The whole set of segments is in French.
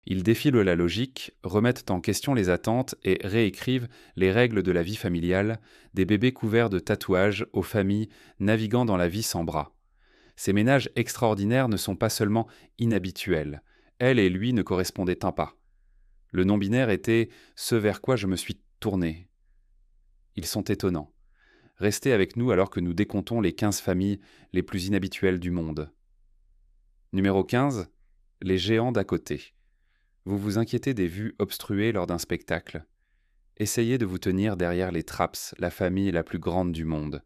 Ils défient la logique, remettent en question les attentes et réécrivent les règles de la vie familiale, des bébés couverts de tatouages aux familles naviguant dans la vie sans bras. Ces ménages extraordinaires ne sont pas seulement inhabituels, elle et lui ne correspondaient pas. Le non-binaire était ce vers quoi je me suis tourné. Ils sont étonnants. Restez avec nous alors que nous décomptons les 15 familles les plus inhabituelles du monde. Numéro 15. Les géants d'à côté. Vous vous inquiétez des vues obstruées lors d'un spectacle. Essayez de vous tenir derrière les Traps, la famille la plus grande du monde.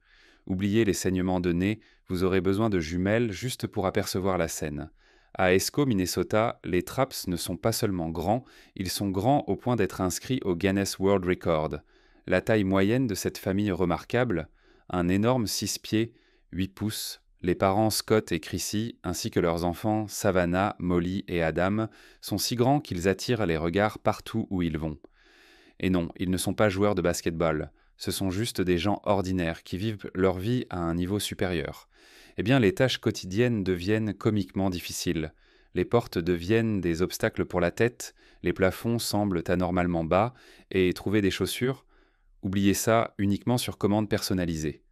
Oubliez les saignements de nez, vous aurez besoin de jumelles juste pour apercevoir la scène. À Esco, Minnesota, les Traps ne sont pas seulement grands, ils sont grands au point d'être inscrits au Guinness World Record. La taille moyenne de cette famille remarquable, un énorme 6 pieds, 8 pouces, les parents Scott et Chrissy, ainsi que leurs enfants Savannah, Molly et Adam, sont si grands qu'ils attirent les regards partout où ils vont. Et non, ils ne sont pas joueurs de basket-ball, ce sont juste des gens ordinaires qui vivent leur vie à un niveau supérieur. Eh bien, les tâches quotidiennes deviennent comiquement difficiles. Les portes deviennent des obstacles pour la tête, les plafonds semblent anormalement bas, et trouver des chaussures, oubliez ça uniquement sur commande personnalisée.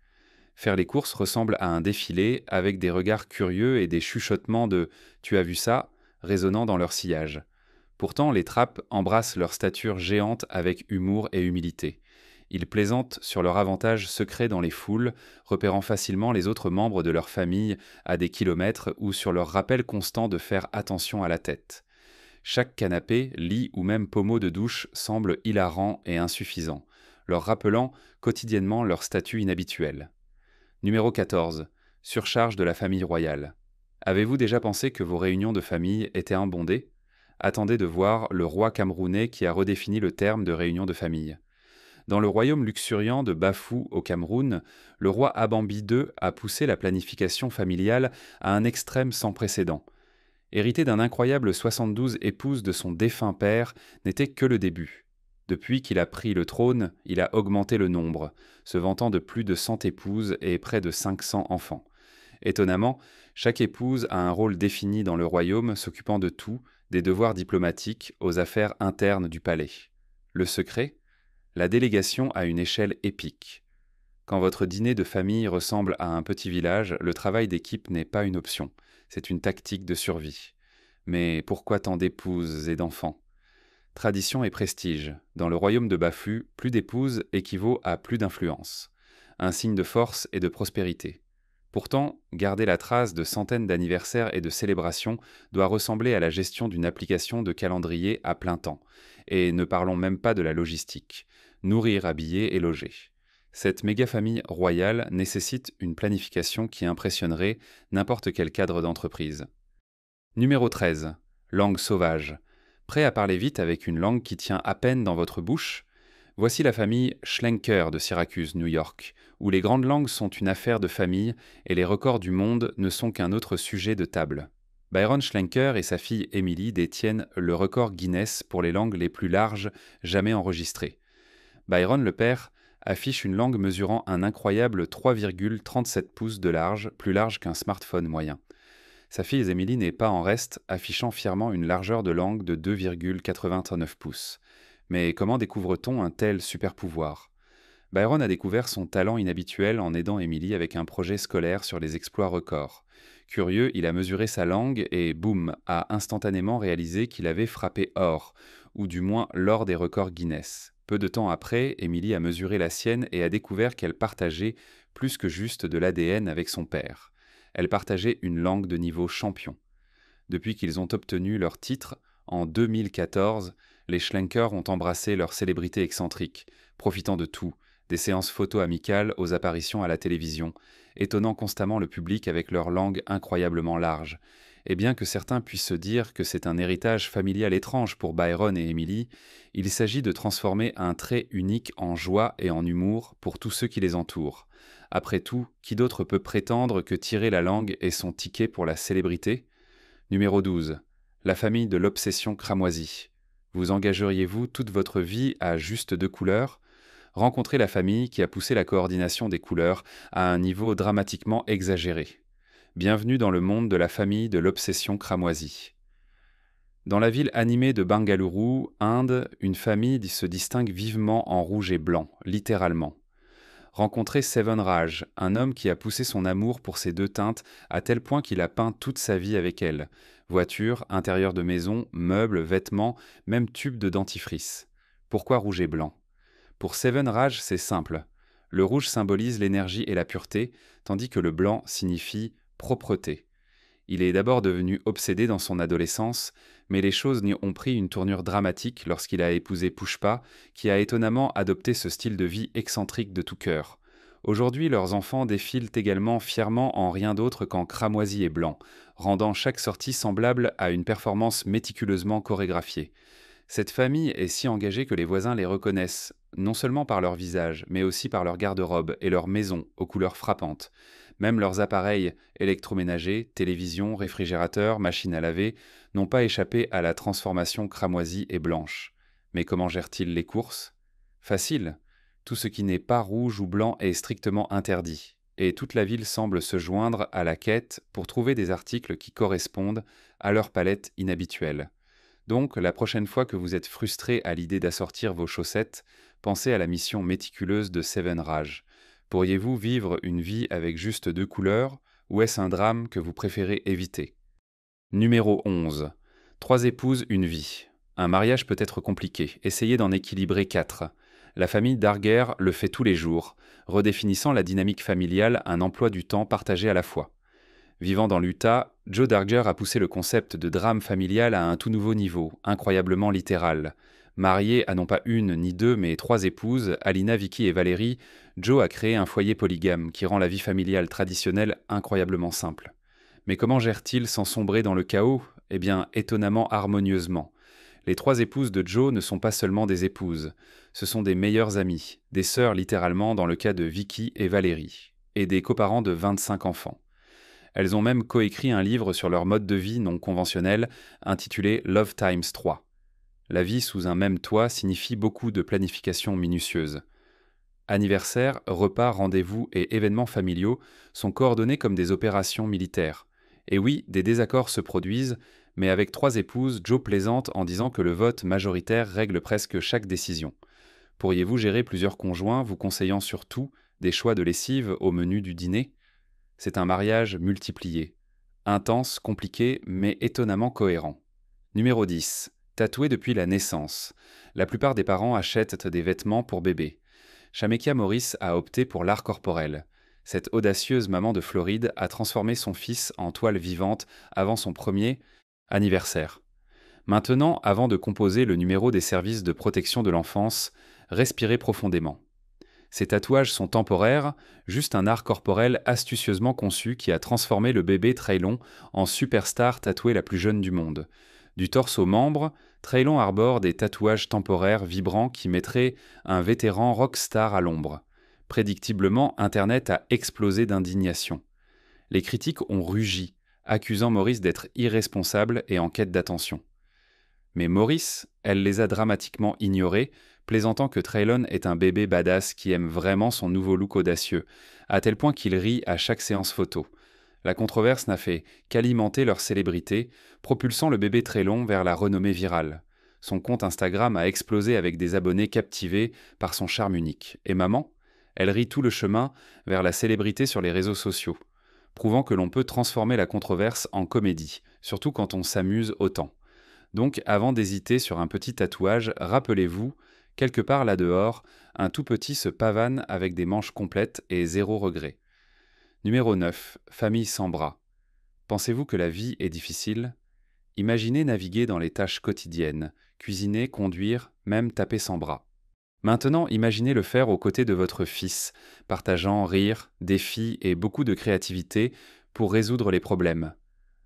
Faire les courses ressemble à un défilé avec des regards curieux et des chuchotements de « tu as vu ça ?» résonnant dans leur sillage. Pourtant, les Trappes embrassent leur stature géante avec humour et humilité. Ils plaisantent sur leur avantage secret dans les foules, repérant facilement les autres membres de leur famille à des kilomètres ou sur leur rappel constant de faire attention à la tête. Chaque canapé, lit ou même pommeau de douche semble hilarant et insuffisant, leur rappelant quotidiennement leur statut inhabituel. Numéro 14. Surcharge de la famille royale. Avez-vous déjà pensé que vos réunions de famille étaient imbondées ? Attendez de voir le roi camerounais qui a redéfini le terme de réunion de famille. Dans le royaume luxuriant de Bafou au Cameroun, le roi Abambi II a poussé la planification familiale à un extrême sans précédent. Hérité d'un incroyable 72 épouses de son défunt père, n'était que le début. Depuis qu'il a pris le trône, il a augmenté le nombre, se vantant de plus de 100 épouses et près de 500 enfants. Étonnamment, chaque épouse a un rôle défini dans le royaume, s'occupant de tout, des devoirs diplomatiques aux affaires internes du palais. Le secret ? La délégation à une échelle épique. Quand votre dîner de famille ressemble à un petit village, le travail d'équipe n'est pas une option, c'est une tactique de survie. Mais pourquoi tant d'épouses et d'enfants ? Tradition et prestige. Dans le royaume de Bafu, plus d'épouses équivaut à plus d'influence. Un signe de force et de prospérité. Pourtant, garder la trace de centaines d'anniversaires et de célébrations doit ressembler à la gestion d'une application de calendrier à plein temps. Et ne parlons même pas de la logistique. Nourrir, habiller et loger. Cette méga-famille royale nécessite une planification qui impressionnerait n'importe quel cadre d'entreprise. Numéro 13. Langue sauvage. Prêt à parler vite avec une langue qui tient à peine dans votre bouche ? Voici la famille Schlenker de Syracuse, New York, où les grandes langues sont une affaire de famille et les records du monde ne sont qu'un autre sujet de table. Byron Schlenker et sa fille Emily détiennent le record Guinness pour les langues les plus larges jamais enregistrées. Byron, le père, affiche une langue mesurant un incroyable 3,37 pouces de large, plus large qu'un smartphone moyen. Sa fille Emily n'est pas en reste, affichant fièrement une largeur de langue de 2,89 pouces. Mais comment découvre-t-on un tel super-pouvoir ? Byron a découvert son talent inhabituel en aidant Emily avec un projet scolaire sur les exploits records. Curieux, il a mesuré sa langue et, boum, a instantanément réalisé qu'il avait frappé or, ou du moins l'or des records Guinness. Peu de temps après, Emily a mesuré la sienne et a découvert qu'elle partageait plus que juste de l'ADN avec son père. Elle partageait une langue de niveau champion. Depuis qu'ils ont obtenu leur titre, en 2014, les Schlenker ont embrassé leur célébrité excentrique, profitant de tout, des séances photo amicales aux apparitions à la télévision, étonnant constamment le public avec leur langue incroyablement large. Et bien que certains puissent se dire que c'est un héritage familial étrange pour Byron et Emily, il s'agit de transformer un trait unique en joie et en humour pour tous ceux qui les entourent. Après tout, qui d'autre peut prétendre que tirer la langue est son ticket pour la célébrité ? Numéro 12. La famille de l'obsession cramoisie. Vous engageriez-vous toute votre vie à juste 2 couleurs ? Rencontrez la famille qui a poussé la coordination des couleurs à un niveau dramatiquement exagéré. Bienvenue dans le monde de la famille de l'obsession cramoisie. Dans la ville animée de Bengaluru, Inde, une famille se distingue vivement en rouge et blanc, littéralement. Rencontrez Seven Raj, un homme qui a poussé son amour pour ces deux teintes à tel point qu'il a peint toute sa vie avec elles. Voiture, intérieur de maison, meubles, vêtements, même tubes de dentifrice. Pourquoi rouge et blanc? Pour Seven Raj, c'est simple. Le rouge symbolise l'énergie et la pureté, tandis que le blanc signifie propreté. Il est d'abord devenu obsédé dans son adolescence, mais les choses n'y ont pris une tournure dramatique lorsqu'il a épousé Pushpa, qui a étonnamment adopté ce style de vie excentrique de tout cœur. Aujourd'hui, leurs enfants défilent également fièrement en rien d'autre qu'en cramoisi et blanc, rendant chaque sortie semblable à une performance méticuleusement chorégraphiée. Cette famille est si engagée que les voisins les reconnaissent, non seulement par leur visage, mais aussi par leur garde-robe et leur maison aux couleurs frappantes. Même leurs appareils électroménagers, télévision, réfrigérateurs, machines à laver, n'ont pas échappé à la transformation cramoisie et blanche. Mais comment gèrent-ils les courses? Facile. Tout ce qui n'est pas rouge ou blanc est strictement interdit. Et toute la ville semble se joindre à la quête pour trouver des articles qui correspondent à leur palette inhabituelle. Donc, la prochaine fois que vous êtes frustré à l'idée d'assortir vos chaussettes, pensez à la mission méticuleuse de Seven Raj. Pourriez-vous vivre une vie avec juste 2 couleurs, ou est-ce un drame que vous préférez éviter? Numéro 11. 3 épouses, une vie. Un mariage peut être compliqué, essayez d'en équilibrer 4. La famille Darger le fait tous les jours, redéfinissant la dynamique familiale, un emploi du temps partagé à la fois. Vivant dans l'Utah, Joe Darger a poussé le concept de drame familial à un tout nouveau niveau, incroyablement littéral. Marié à non pas une ni deux, mais 3 épouses, Alina, Vicky et Valérie, Joe a créé un foyer polygame qui rend la vie familiale traditionnelle incroyablement simple. Mais comment gère-t-il sans sombrer dans le chaos? Eh bien, étonnamment harmonieusement. Les 3 épouses de Joe ne sont pas seulement des épouses, ce sont des meilleures amies, des sœurs littéralement dans le cas de Vicky et Valérie, et des coparents de 25 enfants. Elles ont même coécrit un livre sur leur mode de vie non conventionnel, intitulé Love Times 3. La vie sous un même toit signifie beaucoup de planification minutieuse. Anniversaires, repas, rendez-vous et événements familiaux sont coordonnés comme des opérations militaires. Et oui, des désaccords se produisent, mais avec 3 épouses, Joe plaisante en disant que le vote majoritaire règle presque chaque décision. Pourriez-vous gérer plusieurs conjoints, vous conseillant surtout des choix de lessive au menu du dîner? C'est un mariage multiplié. Intense, compliqué, mais étonnamment cohérent. Numéro 10. Tatoué depuis la naissance. La plupart des parents achètent des vêtements pour bébé. Shamekia Morris a opté pour l'art corporel. Cette audacieuse maman de Floride a transformé son fils en toile vivante avant son premier anniversaire. Maintenant, avant de composer le numéro des services de protection de l'enfance, respirez profondément. Ces tatouages sont temporaires, juste un art corporel astucieusement conçu qui a transformé le bébé Traylon en superstar tatouée la plus jeune du monde. Du torse aux membres, Traylon arbore des tatouages temporaires vibrants qui mettraient un vétéran rockstar à l'ombre. Prédictiblement, Internet a explosé d'indignation. Les critiques ont rugi, accusant Maurice d'être irresponsable et en quête d'attention. Mais Maurice, elle les a dramatiquement ignorés, plaisantant que Traylon est un bébé badass qui aime vraiment son nouveau look audacieux, à tel point qu'il rit à chaque séance photo. La controverse n'a fait qu'alimenter leur célébrité, propulsant le bébé Traylon vers la renommée virale. Son compte Instagram a explosé avec des abonnés captivés par son charme unique. Et maman? Elle rit tout le chemin vers la célébrité sur les réseaux sociaux, prouvant que l'on peut transformer la controverse en comédie, surtout quand on s'amuse autant. Donc, avant d'hésiter sur un petit tatouage, rappelez-vous, quelque part là-dehors, un tout petit se pavane avec des manches complètes et 0 regret. Numéro 9. Famille sans bras. Pensez-vous que la vie est difficile? Imaginez naviguer dans les tâches quotidiennes, cuisiner, conduire, même taper sans bras. Maintenant, imaginez le faire aux côtés de votre fils, partageant rire, défis et beaucoup de créativité pour résoudre les problèmes.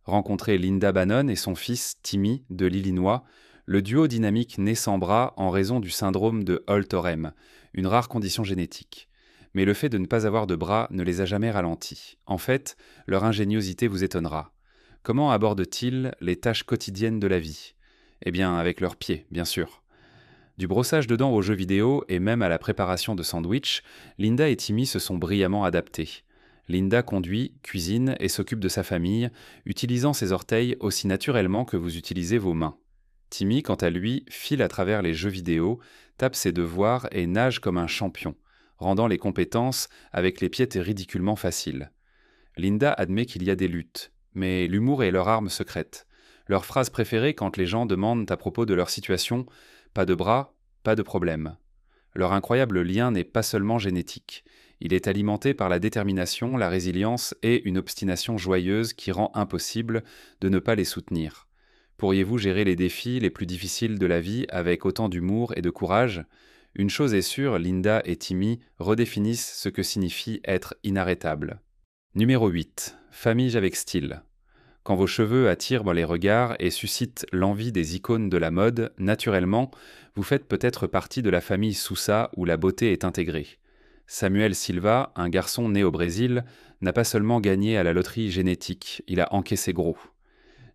Rencontrez Linda Bannon et son fils Timmy de l'Illinois, le duo dynamique né sans bras en raison du syndrome de Holt-Oram, une rare condition génétique. Mais le fait de ne pas avoir de bras ne les a jamais ralentis. En fait, leur ingéniosité vous étonnera. Comment abordent-ils les tâches quotidiennes de la vie? Eh bien, avec leurs pieds, bien sûr. Du brossage de dents aux jeux vidéo et même à la préparation de sandwichs, Linda et Timmy se sont brillamment adaptés. Linda conduit, cuisine et s'occupe de sa famille, utilisant ses orteils aussi naturellement que vous utilisez vos mains. Timmy, quant à lui, file à travers les jeux vidéo, tape ses devoirs et nage comme un champion, rendant les compétences avec les pieds ridiculement faciles. Linda admet qu'il y a des luttes, mais l'humour est leur arme secrète. Leur phrase préférée quand les gens demandent à propos de leur situation: pas de bras, pas de problème. Leur incroyable lien n'est pas seulement génétique. Il est alimenté par la détermination, la résilience et une obstination joyeuse qui rend impossible de ne pas les soutenir. Pourriez-vous gérer les défis les plus difficiles de la vie avec autant d'humour et de courage? Une chose est sûre, Linda et Timmy redéfinissent ce que signifie être inarrêtable. Numéro 8. Famille avec style. Quand vos cheveux attirent les regards et suscitent l'envie des icônes de la mode, naturellement, vous faites peut-être partie de la famille Sousa où la beauté est intégrée. Samuel Silva, un garçon né au Brésil, n'a pas seulement gagné à la loterie génétique, il a encaissé gros.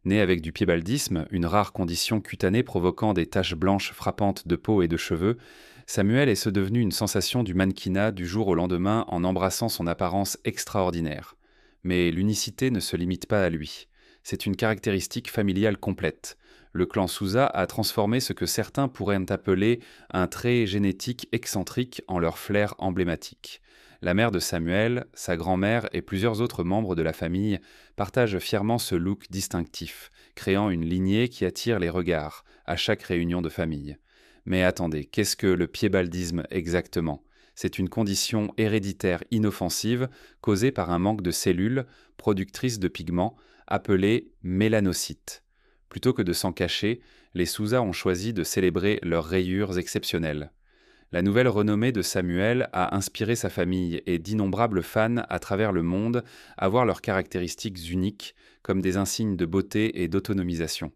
Né avec du piébaldisme, une rare condition cutanée provoquant des taches blanches frappantes de peau et de cheveux, Samuel est devenu une sensation du mannequinat du jour au lendemain en embrassant son apparence extraordinaire. Mais l'unicité ne se limite pas à lui. C'est une caractéristique familiale complète. Le clan Sousa a transformé ce que certains pourraient appeler un trait génétique excentrique en leur flair emblématique. La mère de Samuel, sa grand-mère et plusieurs autres membres de la famille partagent fièrement ce look distinctif, créant une lignée qui attire les regards à chaque réunion de famille. Mais attendez, qu'est-ce que le piébaldisme exactement? C'est une condition héréditaire inoffensive causée par un manque de cellules productrices de pigments appelées mélanocytes. Plutôt que de s'en cacher, les Sousa ont choisi de célébrer leurs rayures exceptionnelles. La nouvelle renommée de Samuel a inspiré sa famille et d'innombrables fans à travers le monde à voir leurs caractéristiques uniques comme des insignes de beauté et d'autonomisation.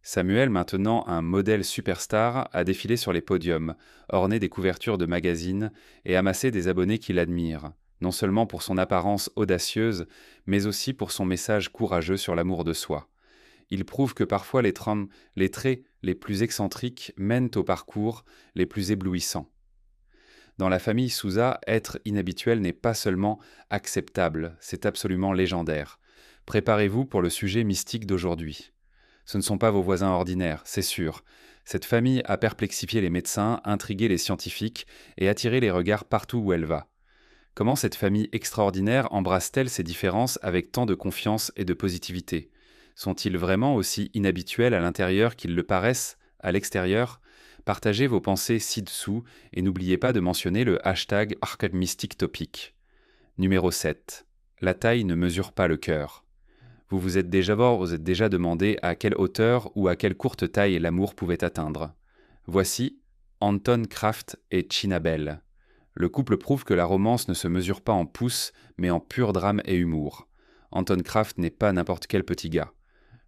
Samuel, maintenant un modèle superstar, a défilé sur les podiums, orné des couvertures de magazines et amassé des abonnés qui l'admirent, non seulement pour son apparence audacieuse, mais aussi pour son message courageux sur l'amour de soi. Il prouve que parfois les traits les plus excentriques mènent aux parcours les plus éblouissants. Dans la famille Sousa, être inhabituel n'est pas seulement acceptable, c'est absolument légendaire. Préparez-vous pour le sujet mystique d'aujourd'hui. Ce ne sont pas vos voisins ordinaires, c'est sûr. Cette famille a perplexifié les médecins, intrigué les scientifiques et attiré les regards partout où elle va. Comment cette famille extraordinaire embrasse-t-elle ces différences avec tant de confiance et de positivité? Sont-ils vraiment aussi inhabituels à l'intérieur qu'ils le paraissent à l'extérieur? Partagez vos pensées ci-dessous et n'oubliez pas de mentionner le hashtag #ArcadeMysticTopic. Numéro 7. La taille ne mesure pas le cœur. Vous vous êtes déjà demandé à quelle hauteur ou à quelle courte taille l'amour pouvait atteindre. Voici Anton Kraft et China Bell. Le couple prouve que la romance ne se mesure pas en pouces, mais en pur drame et humour. Anton Kraft n'est pas n'importe quel petit gars.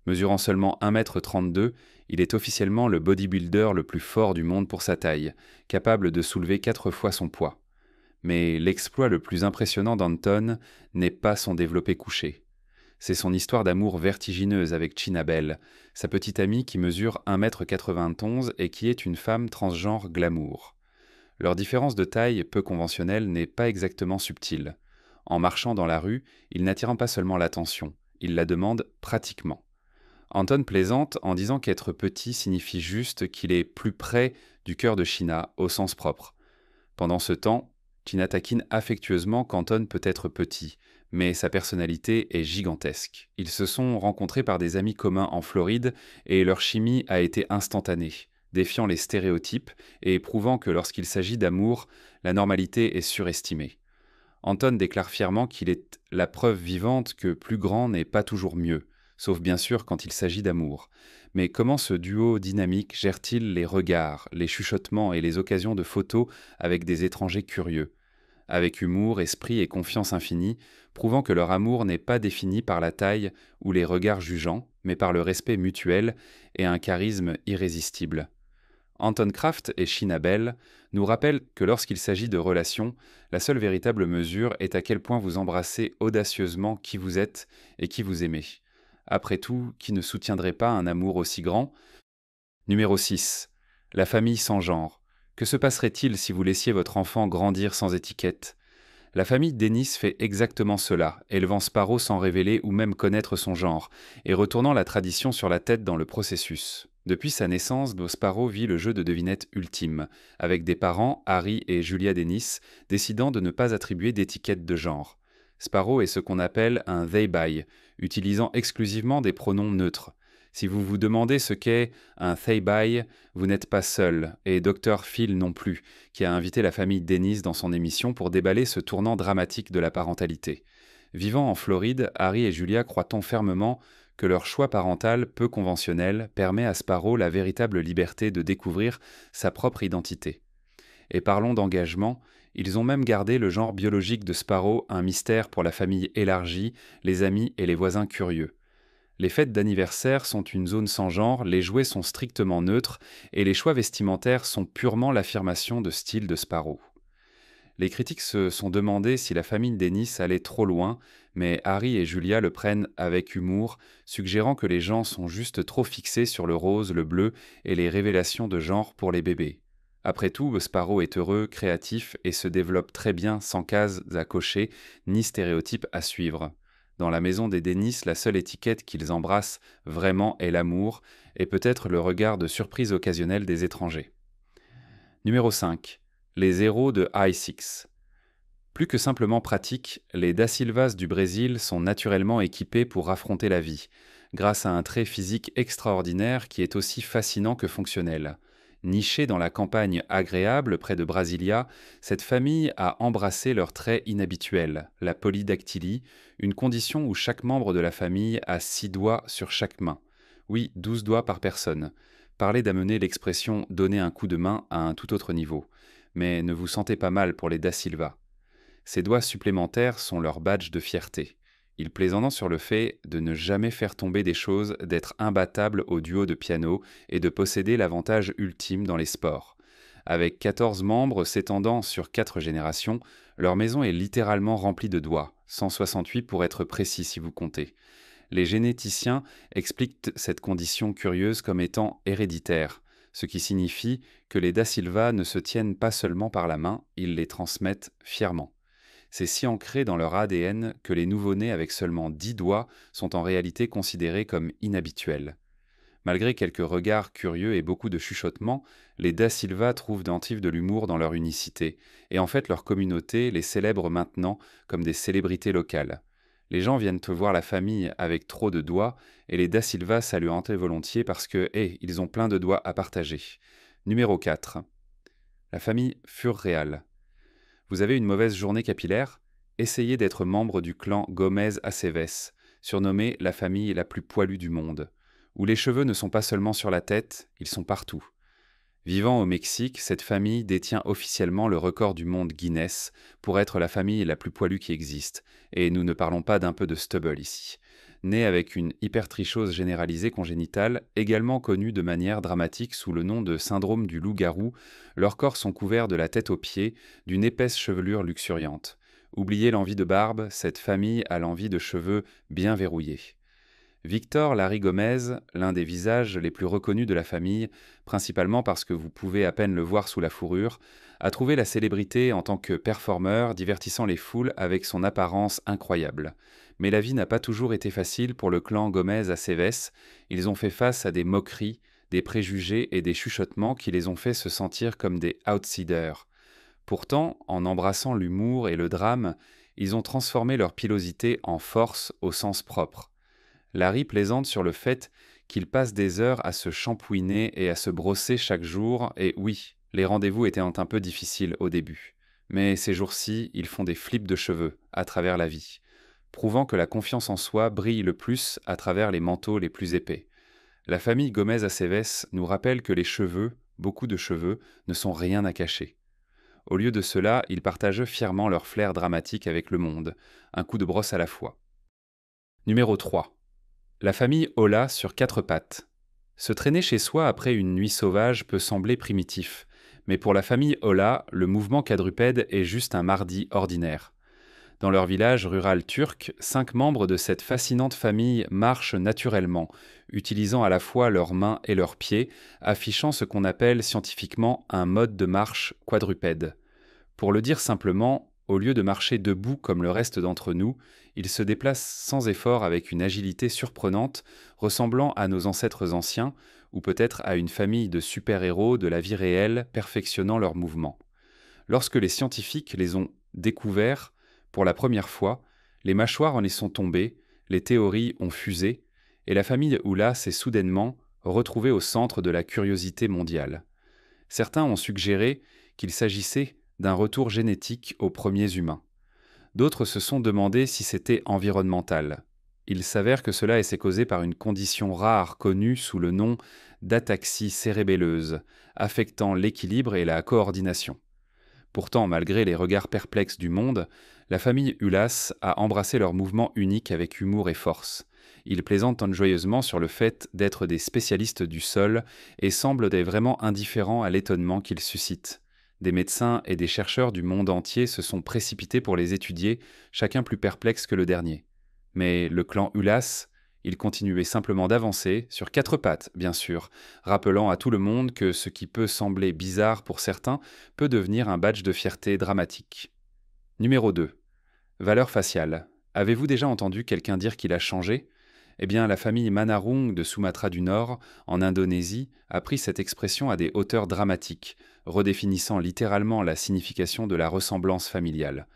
Mesurant seulement 1,32 m, il est officiellement le bodybuilder le plus fort du monde pour sa taille, capable de soulever 4 fois son poids. Mais l'exploit le plus impressionnant d'Anton n'est pas son développé couché. C'est son histoire d'amour vertigineuse avec China Bell, sa petite amie qui mesure 1,91 m et qui est une femme transgenre glamour. Leur différence de taille peu conventionnelle n'est pas exactement subtile. En marchant dans la rue, il n'attire pas seulement l'attention, il la demande pratiquement. Anton plaisante en disant qu'être petit signifie juste qu'il est plus près du cœur de China, au sens propre. Pendant ce temps, China taquine affectueusement qu'Anton peut être petit, mais sa personnalité est gigantesque. Ils se sont rencontrés par des amis communs en Floride et leur chimie a été instantanée, défiant les stéréotypes et prouvant que lorsqu'il s'agit d'amour, la normalité est surestimée. Anton déclare fièrement qu'il est la preuve vivante que plus grand n'est pas toujours mieux, sauf bien sûr quand il s'agit d'amour. Mais comment ce duo dynamique gère-t-il les regards, les chuchotements et les occasions de photos avec des étrangers curieux? Avec humour, esprit et confiance infinie, prouvant que leur amour n'est pas défini par la taille ou les regards jugeants, mais par le respect mutuel et un charisme irrésistible. Anton Kraft et China Bell nous rappellent que lorsqu'il s'agit de relations, la seule véritable mesure est à quel point vous embrassez audacieusement qui vous êtes et qui vous aimez. Après tout, qui ne soutiendrait pas un amour aussi grand? Numéro 6. La famille sans genre. Que se passerait-il si vous laissiez votre enfant grandir sans étiquette? La famille Dennis fait exactement cela, élevant Sparrow sans révéler ou même connaître son genre, et retournant la tradition sur la tête dans le processus. Depuis sa naissance, Sparrow vit le jeu de devinette ultime, avec des parents, Harry et Julia Dennis, décidant de ne pas attribuer d'étiquette de genre. Sparrow est ce qu'on appelle un they-by, utilisant exclusivement des pronoms neutres. Si vous vous demandez ce qu'est un they-by, vous n'êtes pas seul, et Dr Phil non plus, qui a invité la famille Dennis dans son émission pour déballer ce tournant dramatique de la parentalité. Vivant en Floride, Harry et Julia croient fermement que leur choix parental peu conventionnel permet à Sparrow la véritable liberté de découvrir sa propre identité. Et parlons d'engagement, ils ont même gardé le genre biologique de Sparrow un mystère pour la famille élargie, les amis et les voisins curieux. Les fêtes d'anniversaire sont une zone sans genre, les jouets sont strictement neutres et les choix vestimentaires sont purement l'affirmation de style de Sparrow. Les critiques se sont demandé si la famille Dennis allait trop loin, mais Harry et Julia le prennent avec humour, suggérant que les gens sont juste trop fixés sur le rose, le bleu et les révélations de genre pour les bébés. Après tout, Sparrow est heureux, créatif et se développe très bien sans cases à cocher ni stéréotypes à suivre. Dans la maison des Dennis, la seule étiquette qu'ils embrassent vraiment est l'amour et peut-être le regard de surprise occasionnel des étrangers. Numéro 5. Les héros de i6. Plus que simplement pratiques, les Da Silvas du Brésil sont naturellement équipés pour affronter la vie, grâce à un trait physique extraordinaire qui est aussi fascinant que fonctionnel. Nichée dans la campagne agréable près de Brasilia, cette famille a embrassé leur trait inhabituel, la polydactylie, une condition où chaque membre de la famille a 6 doigts sur chaque main. Oui, 12 doigts par personne. Parlez d'amener l'expression « donner un coup de main » à un tout autre niveau. Mais ne vous sentez pas mal pour les Da Silva. Ces doigts supplémentaires sont leur badge de fierté. Ils plaisantent sur le fait de ne jamais faire tomber des choses, d'être imbattables au duo de piano et de posséder l'avantage ultime dans les sports. Avec 14 membres s'étendant sur 4 générations, leur maison est littéralement remplie de doigts, 168 pour être précis si vous comptez. Les généticiens expliquent cette condition curieuse comme étant héréditaire, ce qui signifie que les Da Silva ne se tiennent pas seulement par la main, ils les transmettent fièrement. C'est si ancré dans leur ADN que les nouveau-nés avec seulement 10 doigts sont en réalité considérés comme inhabituels. Malgré quelques regards curieux et beaucoup de chuchotements, les Da Silva trouvent de l'humour dans leur unicité, et en fait leur communauté les célèbre maintenant comme des célébrités locales. Les gens viennent te voir la famille avec trop de doigts, et les Da Silva saluent volontiers parce que, ils ont plein de doigts à partager. Numéro 4. La famille Furreal. Vous avez une mauvaise journée capillaire? Essayez d'être membre du clan Gomez Aceves, surnommé la famille la plus poilue du monde, où les cheveux ne sont pas seulement sur la tête, ils sont partout. Vivant au Mexique, cette famille détient officiellement le record du monde Guinness pour être la famille la plus poilue qui existe, et nous ne parlons pas d'un peu de stubble ici. Nés avec une hypertrichose généralisée congénitale, également connue de manière dramatique sous le nom de syndrome du loup-garou, leurs corps sont couverts de la tête aux pieds d'une épaisse chevelure luxuriante. Oubliez l'envie de barbe, cette famille a l'envie de cheveux bien verrouillés. Victor Larry Gomez, l'un des visages les plus reconnus de la famille, principalement parce que vous pouvez à peine le voir sous la fourrure, a trouvé la célébrité en tant que performeur, divertissant les foules avec son apparence incroyable. Mais la vie n'a pas toujours été facile pour le clan Gomez à Aceves. Ils ont fait face à des moqueries, des préjugés et des chuchotements qui les ont fait se sentir comme des outsiders. Pourtant, en embrassant l'humour et le drame, ils ont transformé leur pilosité en force au sens propre. Larry plaisante sur le fait qu'il passe des heures à se shampouiner et à se brosser chaque jour, et oui, les rendez-vous étaient un peu difficiles au début. Mais ces jours-ci, ils font des flips de cheveux à travers la vie, prouvant que la confiance en soi brille le plus à travers les manteaux les plus épais. La famille Gomez Aceves nous rappelle que les cheveux, beaucoup de cheveux, ne sont rien à cacher. Au lieu de cela, ils partagent fièrement leur flair dramatique avec le monde, un coup de brosse à la fois. Numéro 3. La famille Ola sur 4 pattes. Se traîner chez soi après une nuit sauvage peut sembler primitif, mais pour la famille Ola, le mouvement quadrupède est juste un mardi ordinaire. Dans leur village rural turc, 5 membres de cette fascinante famille marchent naturellement, utilisant à la fois leurs mains et leurs pieds, affichant ce qu'on appelle scientifiquement un mode de marche quadrupède. Pour le dire simplement, au lieu de marcher debout comme le reste d'entre nous, ils se déplacent sans effort avec une agilité surprenante, ressemblant à nos ancêtres anciens, ou peut-être à une famille de super-héros de la vie réelle perfectionnant leurs mouvements. Lorsque les scientifiques les ont découverts pour la première fois, les mâchoires en y sont tombées, les théories ont fusé, et la famille Oula s'est soudainement retrouvée au centre de la curiosité mondiale. Certains ont suggéré qu'il s'agissait d'un retour génétique aux premiers humains. D'autres se sont demandé si c'était environnemental. Il s'avère que cela s'est causé par une condition rare connue sous le nom d'ataxie cérébelleuse, affectant l'équilibre et la coordination. Pourtant, malgré les regards perplexes du monde, la famille Ulas a embrassé leur mouvement unique avec humour et force. Ils plaisantent joyeusement sur le fait d'être des spécialistes du sol et semblent être vraiment indifférents à l'étonnement qu'ils suscitent. Des médecins et des chercheurs du monde entier se sont précipités pour les étudier, chacun plus perplexe que le dernier. Mais le clan Ulas, il continuait simplement d'avancer, sur quatre pattes, bien sûr, rappelant à tout le monde que ce qui peut sembler bizarre pour certains peut devenir un badge de fierté dramatique. Numéro 2. Valeur faciale. Avez-vous déjà entendu quelqu'un dire qu'il a changé ? Eh bien, la famille Manarung de Sumatra du Nord, en Indonésie, a pris cette expression à des hauteurs dramatiques, redéfinissant littéralement la signification de la ressemblance familiale.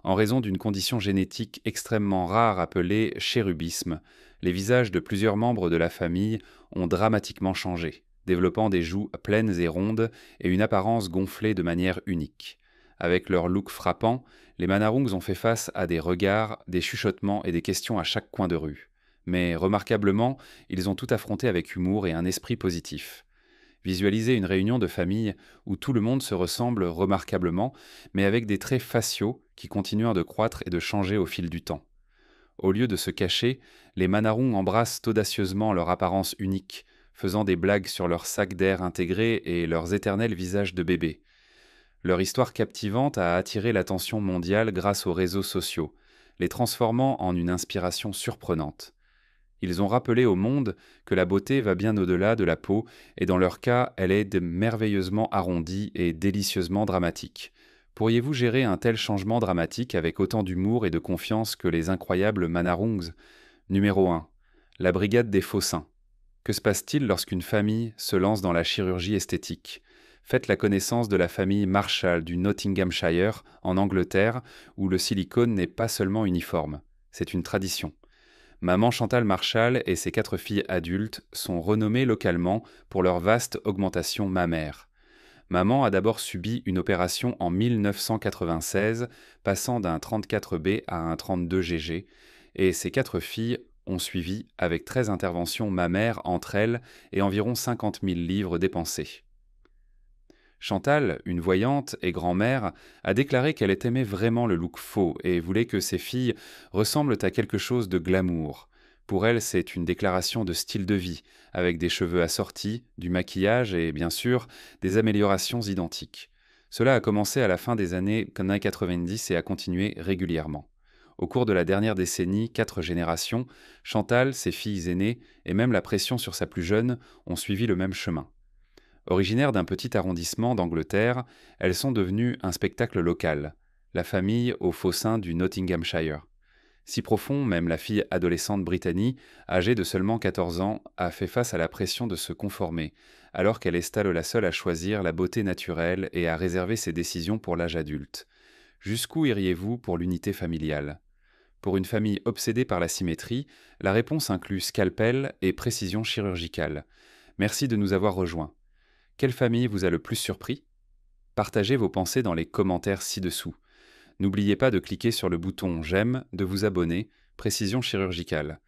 En raison d'une condition génétique extrêmement rare appelée chérubisme, les visages de plusieurs membres de la famille ont dramatiquement changé, développant des joues pleines et rondes et une apparence gonflée de manière unique. Avec leur look frappant, les Manarungs ont fait face à des regards, des chuchotements et des questions à chaque coin de rue. Mais remarquablement, ils ont tout affronté avec humour et un esprit positif. Visualisez une réunion de famille où tout le monde se ressemble remarquablement, mais avec des traits faciaux qui continuent de croître et de changer au fil du temps. Au lieu de se cacher, les Manarungs embrassent audacieusement leur apparence unique, faisant des blagues sur leur sac d'air intégré et leurs éternels visages de bébés. Leur histoire captivante a attiré l'attention mondiale grâce aux réseaux sociaux, les transformant en une inspiration surprenante. Ils ont rappelé au monde que la beauté va bien au-delà de la peau et dans leur cas, elle est merveilleusement arrondie et délicieusement dramatique. Pourriez-vous gérer un tel changement dramatique avec autant d'humour et de confiance que les incroyables Manarungs ? Numéro 1. La brigade des faux seins. Que se passe-t-il lorsqu'une famille se lance dans la chirurgie esthétique ? Faites la connaissance de la famille Marshall du Nottinghamshire, en Angleterre, où le silicone n'est pas seulement uniforme, c'est une tradition. Maman Chantal Marshall et ses 4 filles adultes sont renommées localement pour leur vaste augmentation mammaire. Maman a d'abord subi une opération en 1996, passant d'un 34B à un 32GG, et ses 4 filles ont suivi avec 13 interventions mammaires entre elles et environ 50 000 livres dépensés. Chantal, une voyante et grand-mère, a déclaré qu'elle aimait vraiment le look faux et voulait que ses filles ressemblent à quelque chose de glamour. Pour elle, c'est une déclaration de style de vie, avec des cheveux assortis, du maquillage et, bien sûr, des améliorations identiques. Cela a commencé à la fin des années 90 et a continué régulièrement. Au cours de la dernière décennie, 4 générations, Chantal, ses filles aînées et même la pression sur sa plus jeune ont suivi le même chemin. Originaires d'un petit arrondissement d'Angleterre, elles sont devenues un spectacle local, la famille au faux sein du Nottinghamshire. Si profond, même la fille adolescente Brittany, âgée de seulement 14 ans, a fait face à la pression de se conformer, alors qu'elle est la seule à choisir la beauté naturelle et à réserver ses décisions pour l'âge adulte. Jusqu'où iriez-vous pour l'unité familiale ? Pour une famille obsédée par la symétrie, la réponse inclut scalpel et précision chirurgicale. Merci de nous avoir rejoints. Quelle famille vous a le plus surpris ? Partagez vos pensées dans les commentaires ci-dessous. N'oubliez pas de cliquer sur le bouton « J'aime », de vous abonner, Précision chirurgicale.